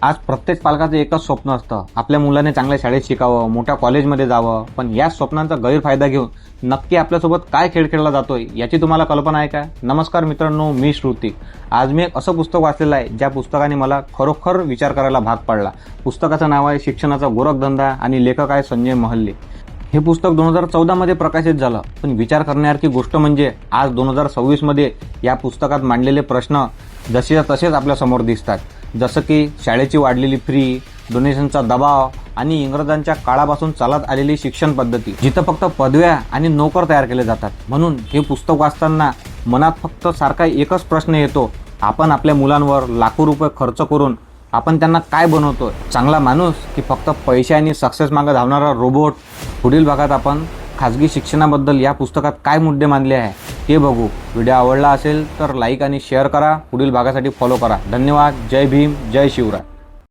आज प्रत्येक पालकाचं एकच स्वप्न असतं, आपल्या मुलाने चांगल्या शाळेत शिकावं, मोठ्या कॉलेजमध्ये जावं. पण याच स्वप्नांचा गैरफायदा घेऊन नक्की आपल्यासोबत काय खेळ खेळला जातोय याची तुम्हाला कल्पना आहे का? नमस्कार मित्रांनो, मी श्रुती. आज मी एक असं पुस्तक वाचलेलं आहे ज्या पुस्तकाने मला खरोखर विचार करायला भाग पाडला. पुस्तकाचं नाव आहे शिक्षणाचा गोरखधंदा आणि लेखक आहे संजय महल्ले. हे पुस्तक 2014 मध्ये प्रकाशित झालं, पण विचार करण्यासारखी गोष्ट म्हणजे आज 2026 मध्ये या पुस्तकात मांडलेले प्रश्न जसे तसेच आपल्या समोर दिसतात. जसं की शाळेची वाढलेली फी, डोनेशनचा दबाव आणि इंग्रजांच्या काळापासून चालत आलेली शिक्षण पद्धती, जिथं फक्त पदव्या आणि नोकर तयार केले जातात. म्हणून हे पुस्तक वाचताना मनात फक्त सारखा एकच प्रश्न येतो, आपण आपल्या मुलांवर लाखो रुपये खर्च करून आपण त्यांना काय बनवतोय? चांगला माणूस की फक्त पैसे आणि सक्सेस मागे धावणारा रोबोट? पुढील भागात आपण खाजगी शिक्षणाबद्दल या पुस्तकात काय मुद्दे मांडले आहे ते बघू. व्हिडिओ आवडला असेल तर लाईक आणि शेअर करा. पुढील भागासाठी फॉलो करा. धन्यवाद. जय भीम, जय शिवराय.